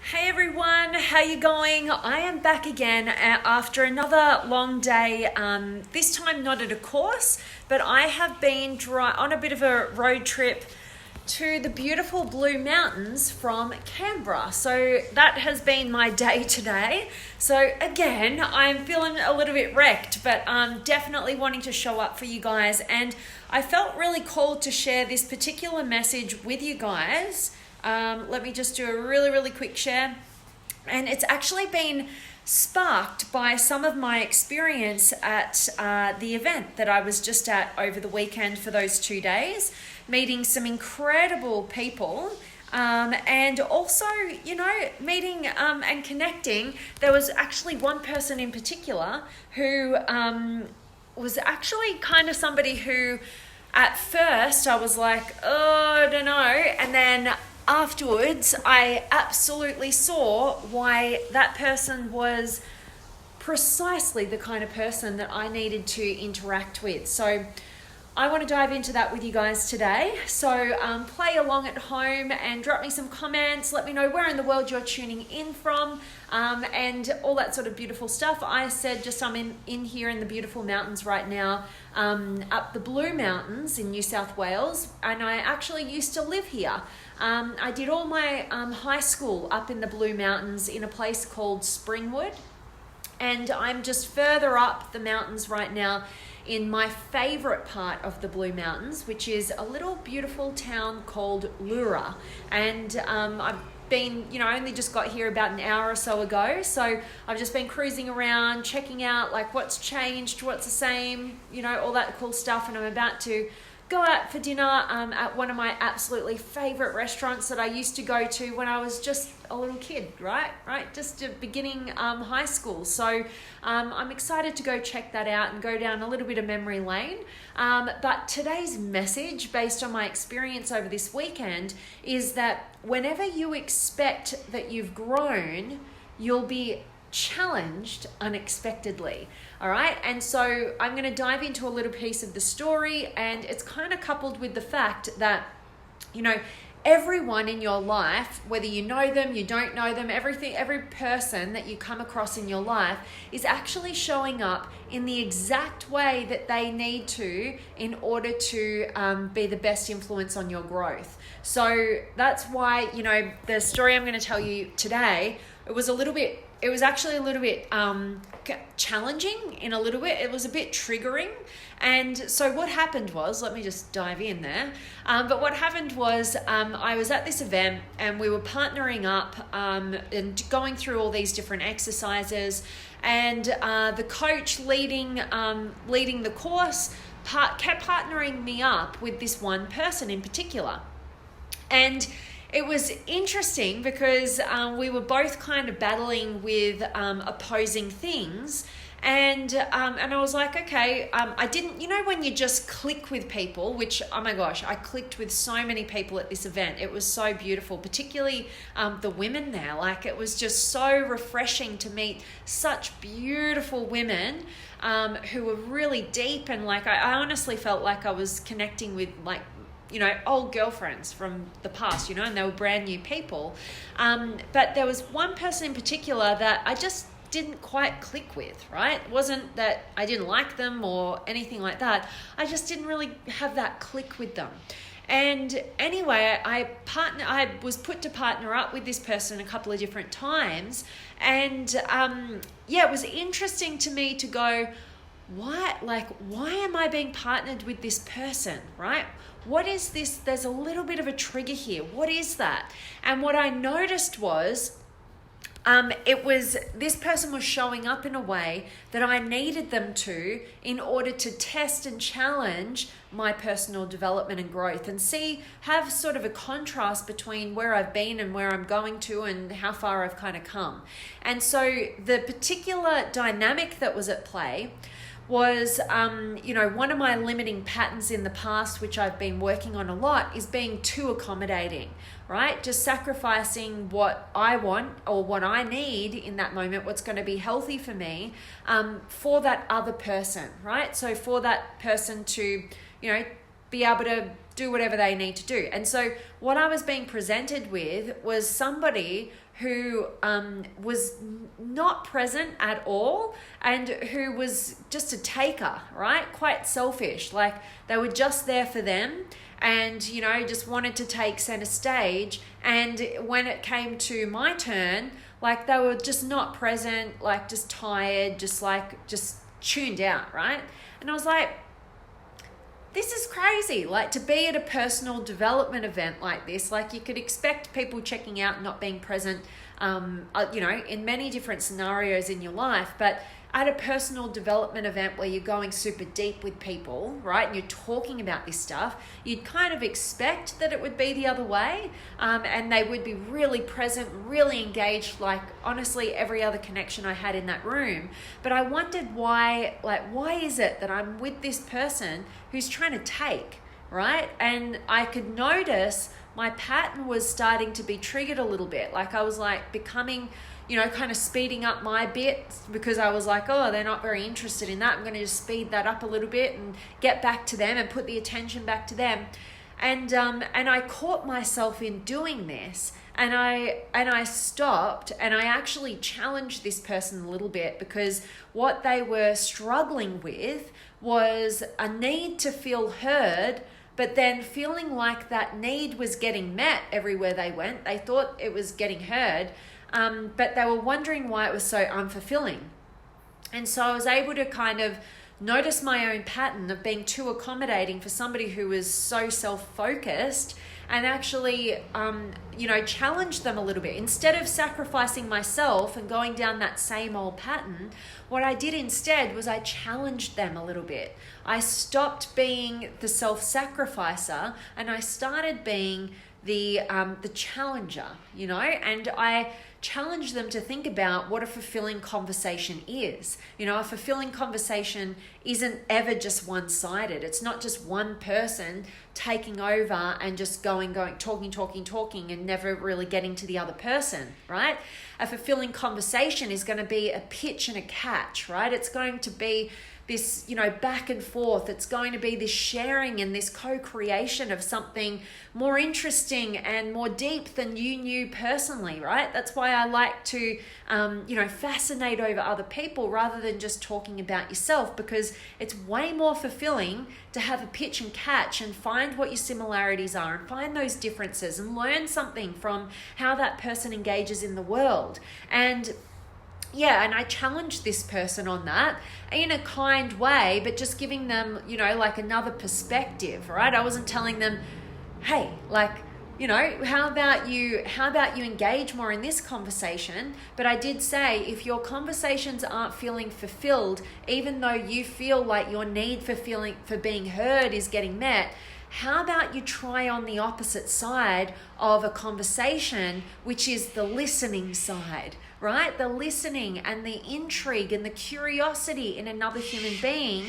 Hey everyone, how you going? I am back again after another long day. This time not at a course, but I have been on a bit of a road trip to the beautiful Blue Mountains from Canberra. So that has been my day today. So again, I'm feeling a little bit wrecked, but definitely wanting to show up for you guys. And I felt really called to share this particular message with you guys. Let me just do a really quick share. And it's actually been sparked by some of my experience at the event that I was just at over the weekend for those 2 days, meeting some incredible people. And also, meeting and connecting. There was actually one person in particular who was actually kind of somebody who at first I was like, oh, I don't know. And then afterwards, I absolutely saw why that person was precisely the kind of person that I needed to interact with. So I want to dive into that with you guys today. So play along at home and drop me some comments. Let me know where in the world you're tuning in from and all that sort of beautiful stuff. I said just I'm in here in the beautiful mountains right now, up the Blue Mountains in New South Wales. And I actually used to live here. I did all my high school up in the Blue Mountains in a place called Springwood. And I'm just further up the mountains right now in my favorite part of the Blue Mountains, which is a little beautiful town called Lura. And I've been, I only just got here about an hour or so ago. So I've just been cruising around, checking out like what's changed, what's the same, all that cool stuff. And I'm about to go out for dinner at one of my absolutely favorite restaurants that I used to go to when I was just a little kid, right? Just beginning high school. So I'm excited to go check that out and go down a little bit of memory lane. But today's message, based on my experience over this weekend, is that whenever you expect that you've grown, you'll be challenged unexpectedly. All right. And so I'm going to dive into a little piece of the story, and it's kind of coupled with the fact that, everyone in your life, whether you know them, you don't know them, every person that you come across in your life is actually showing up in the exact way that they need to in order to be the best influence on your growth. So that's why, the story I'm going to tell you today, it was actually a little bit challenging in a little bit. It was a bit triggering. And so what happened was, let me just dive in there. But what happened was I was at this event and we were partnering up and going through all these different exercises. And the coach leading the course kept partnering me up with this one person in particular. And it was interesting because we were both kind of battling with opposing things. And I was like, okay, I didn't, when you just click with people, which, oh my gosh, I clicked with so many people at this event. It was so beautiful, particularly the women there. Like, it was just so refreshing to meet such beautiful women who were really deep. And like, I honestly felt like I was connecting with like, old girlfriends from the past, and they were brand new people. But there was one person in particular that I just didn't quite click with, right? It wasn't that I didn't like them or anything like that. I just didn't really have that click with them. And anyway, I was put to partner up with this person a couple of different times. And it was interesting to me to go, why am I being partnered with this person, right? What is this? There's a little bit of a trigger here. What is that? And what I noticed was this person was showing up in a way that I needed them to in order to test and challenge my personal development and growth and have sort of a contrast between where I've been and where I'm going to and how far I've kind of come. And so the particular dynamic that was at play was, one of my limiting patterns in the past, which I've been working on a lot, is being too accommodating, right? Just sacrificing what I want or what I need in that moment, what's going to be healthy for me, for that other person, right? So for that person to, be able to do whatever they need to do. And so what I was being presented with was somebody who was not present at all and who was just a taker, right? Quite selfish. Like they were just there for them and, you know, just wanted to take center stage. And when it came to my turn, like they were just not present, like just tired, just tuned out, right? And I was like, this is crazy. Like to be at a personal development event like this, like you could expect people checking out and not being present, you know, in many different scenarios in your life, but at a personal development event where you're going super deep with people, right, and you're talking about this stuff, you'd kind of expect that it would be the other way, and they would be really present, really engaged, like honestly every other connection I had in that room. But I wondered why is it that I'm with this person who's trying to take, right? And I could notice my pattern was starting to be triggered a little bit. Like I was like becoming, you know, kind of speeding up my bit because I was like, oh, they're not very interested in that. I'm going to just speed that up a little bit and get back to them and put the attention back to them. And I caught myself in doing this, and I stopped and I actually challenged this person a little bit because what they were struggling with was a need to feel heard, but then feeling like that need was getting met everywhere they went. They thought it was getting heard, but they were wondering why it was so unfulfilling. And so I was able to kind of notice my own pattern of being too accommodating for somebody who was so self-focused, and actually, you know, challenge them a little bit. Instead of sacrificing myself and going down that same old pattern, what I did instead was I challenged them a little bit. I stopped being the self-sacrificer and I started being the challenger, you know, and I challenge them to think about what a fulfilling conversation is. You know, a fulfilling conversation isn't ever just one-sided. It's not just one person taking over and just going, talking, and never really getting to the other person, right? A fulfilling conversation is going to be a pitch and a catch, right? It's going to be this, you know, back and forth. It's going to be this sharing and this co-creation of something more interesting and more deep than you knew personally, right? That's why I like to, you know, fascinate over other people rather than just talking about yourself, because it's way more fulfilling to have a pitch and catch and find what your similarities are and find those differences and learn something from how that person engages in the world. And yeah, and I challenged this person on that in a kind way, but just giving them, you know, like another perspective, right? I wasn't telling them, hey, like, you know, how about you engage more in this conversation? But I did say, if your conversations aren't feeling fulfilled, even though you feel like your need for being heard is getting met, how about you try on the opposite side of a conversation, which is the listening side, right? The listening and the intrigue and the curiosity in another human being,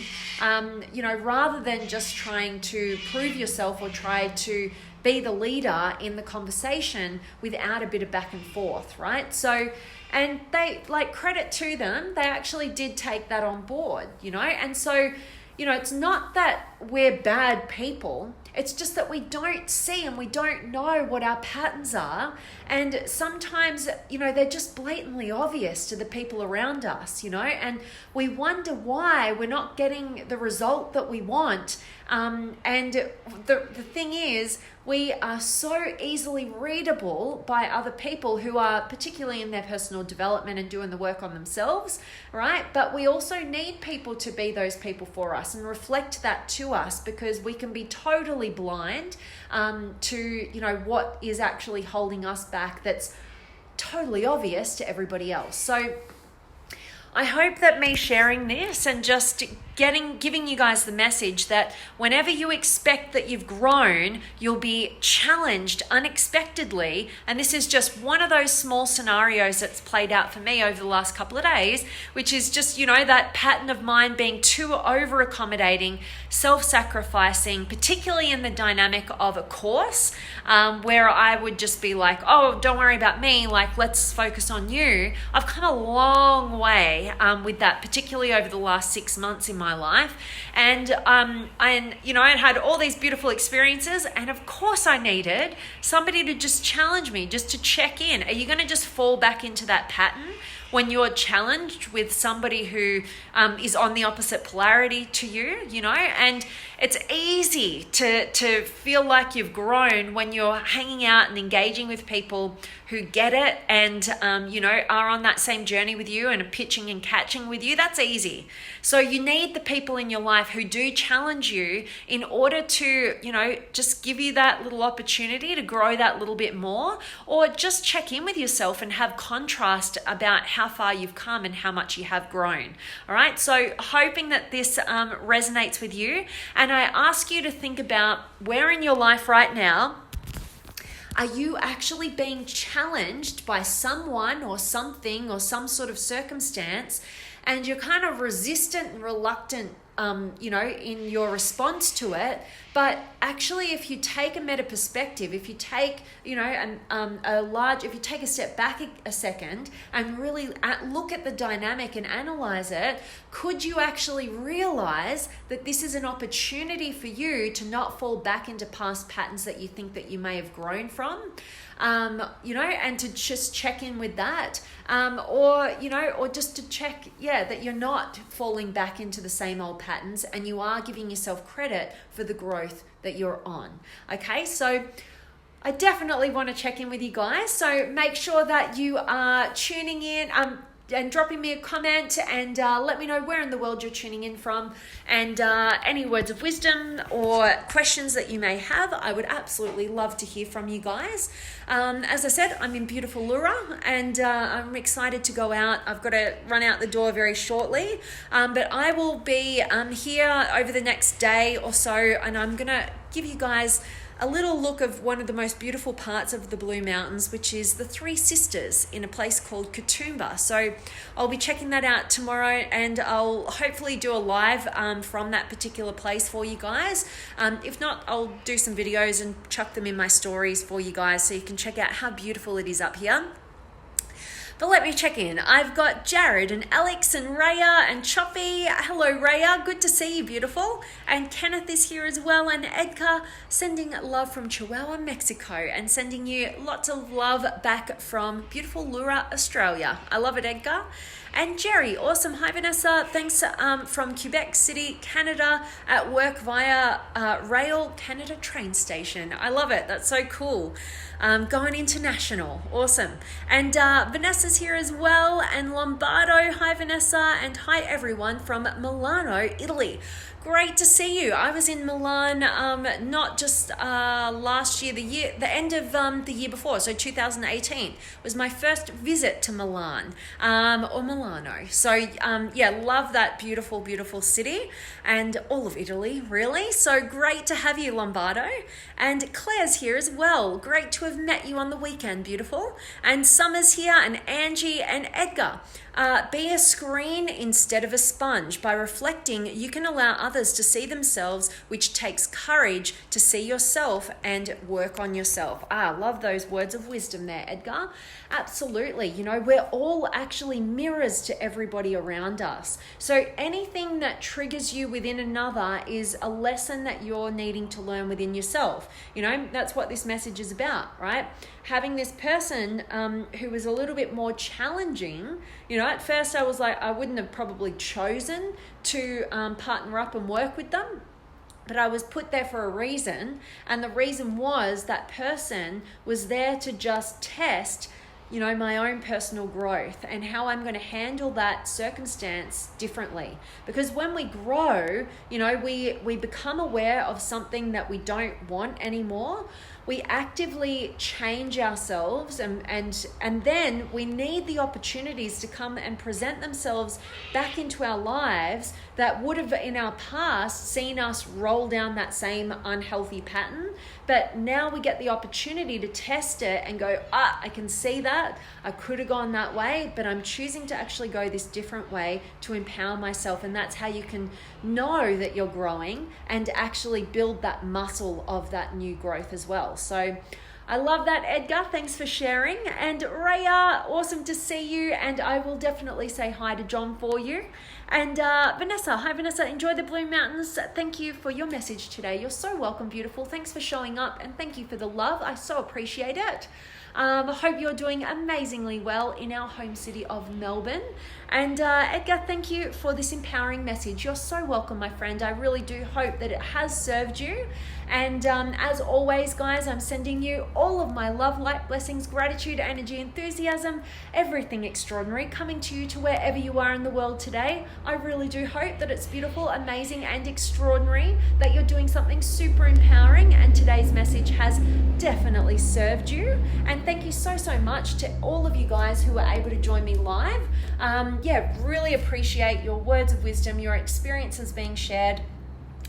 you know, rather than just trying to prove yourself or try to be the leader in the conversation without a bit of back and forth, right? So, and they, like, credit to them, they actually did take that on board, you know? And so, you know, it's not that we're bad people. It's just that we don't see and we don't know what our patterns are. And sometimes, you know, they're just blatantly obvious to the people around us, you know, and we wonder why we're not getting the result that we want. And the thing is, we are so easily readable by other people who are particularly in their personal development and doing the work on themselves, right? But we also need people to be those people for us and reflect that to us, because we can be totally blind to, you know, what is actually holding us back that's totally obvious to everybody else. So I hope that me sharing this and just giving you guys the message that whenever you expect that you've grown, you'll be challenged unexpectedly. And this is just one of those small scenarios that's played out for me over the last couple of days, which is just, you know, that pattern of mine being too over accommodating, self-sacrificing, particularly in the dynamic of a course, where I would just be like, oh, don't worry about me, like, let's focus on you. I've come a long way with that, particularly over the last 6 months in my my life. And I had all these beautiful experiences, and of course I needed somebody to just challenge me, just to check in. Are you going to just fall back into that pattern when you're challenged with somebody who is on the opposite polarity to you, and it's easy to feel like you've grown when you're hanging out and engaging with people who get it and, are on that same journey with you and are pitching and catching with you. That's easy. So you need the people in your life who do challenge you in order to, just give you that little opportunity to grow that little bit more, or just check in with yourself and have contrast about how far you've come and how much you have grown. All right. So hoping that this resonates with you. And I ask you to think about where in your life right now are you actually being challenged by someone or something or some sort of circumstance, and you're kind of resistant and reluctant in your response to it. But actually, if you take a meta perspective, if you take, if you take a step back a second and really look at the dynamic and analyze it, could you actually realize that this is an opportunity for you to not fall back into past patterns that you think that you may have grown from? And to just check in with that, or just to check, that you're not falling back into the same old patterns and you are giving yourself credit for the growth that you're on. Okay, so I definitely want to check in with you guys. So make sure that you are tuning in, and dropping me a comment, and let me know where in the world you're tuning in from, and any words of wisdom or questions that you may have. I would absolutely love to hear from you guys. As I said, I'm in beautiful Lura, and I'm excited to go out. I've got to run out the door very shortly, but I will be here over the next day or so, and I'm going to give you guys a little look of one of the most beautiful parts of the Blue Mountains, which is the Three Sisters in a place called Katoomba. So I'll be checking that out tomorrow, and I'll hopefully do a live from that particular place for you guys. If not, I'll do some videos and chuck them in my stories for you guys so you can check out how beautiful it is up here. But let me check in. I've got Jared and Alex and Raya and Choppy. Hello, Raya. Good to see you, beautiful. And Kenneth is here as well. And Edgar, sending love from Chihuahua, Mexico. And sending you lots of love back from beautiful Lura, Australia. I love it, Edgar. And Jerry, awesome. Hi, Vanessa. Thanks from Quebec City, Canada, at work via Rail Canada train station. I love it. That's so cool. Going international. Awesome. And Vanessa's here as well. And Lombardo. Hi, Vanessa. And hi, everyone from Milano, Italy. Great to see you. I was in Milan not just last year, the end of the year before, so 2018 was my first visit to Milan or Milano. So love that beautiful, beautiful city and all of Italy, really. So great to have you, Lombardo. And Claire's here as well. Great to have met you on the weekend, beautiful. And Summer's here, and Angie and Edgar. Be a screen instead of a sponge. By reflecting, you can allow others to see themselves, which takes courage to see yourself and work on yourself. Love those words of wisdom there, Edgar. Absolutely. We're all actually mirrors to everybody around us. So anything that triggers you within another is a lesson that you're needing to learn within yourself. That's what this message is about, right? Having this person who was a little bit more challenging, at first I was like, I wouldn't have probably chosen to partner up and work with them. But I was put there for a reason. And the reason was that person was there to just test my own personal growth and how I'm going to handle that circumstance differently. Because when we grow, we become aware of something that we don't want anymore. We actively change ourselves, and then we need the opportunities to come and present themselves back into our lives that would have in our past seen us roll down that same unhealthy pattern. But now we get the opportunity to test it and go, I can see that. I could have gone that way, but I'm choosing to actually go this different way to empower myself. And that's how you can know that you're growing and actually build that muscle of that new growth as well. So I love that, Edgar. Thanks for sharing. And Raya, awesome to see you. And I will definitely say hi to John for you. And Vanessa, hi Vanessa, enjoy the Blue Mountains. Thank you for your message today. You're so welcome, beautiful. Thanks for showing up and thank you for the love. I so appreciate it. I hope you're doing amazingly well in our home city of Melbourne. And Edgar, thank you for this empowering message. You're so welcome, my friend. I really do hope that it has served you. And as always, guys, I'm sending you all of my love, light, blessings, gratitude, energy, enthusiasm, everything extraordinary coming to you to wherever you are in the world today. I really do hope that it's beautiful, amazing, and extraordinary, that you're doing something super empowering, and today's message has definitely served you. And thank you so much to all of you guys who were able to join me live. Really appreciate your words of wisdom, your experiences being shared.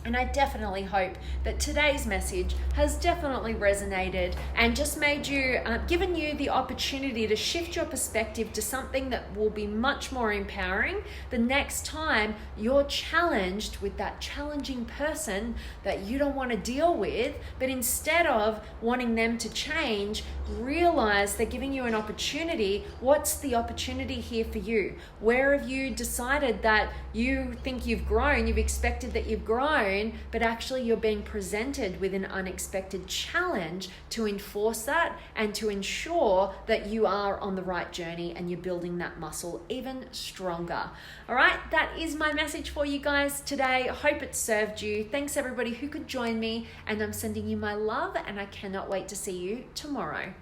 And I definitely hope that today's message has definitely resonated and just made you, given you the opportunity to shift your perspective to something that will be much more empowering the next time you're challenged with that challenging person that you don't want to deal with, but instead of wanting them to change, realize they're giving you an opportunity. What's the opportunity here for you? Where have you decided that you think you've grown, you've expected that you've grown, but actually you're being presented with an unexpected challenge to enforce that and to ensure that you are on the right journey and you're building that muscle even stronger. All right, that is my message for you guys today. I hope it served you. Thanks everybody who could join me, and I'm sending you my love, and I cannot wait to see you tomorrow.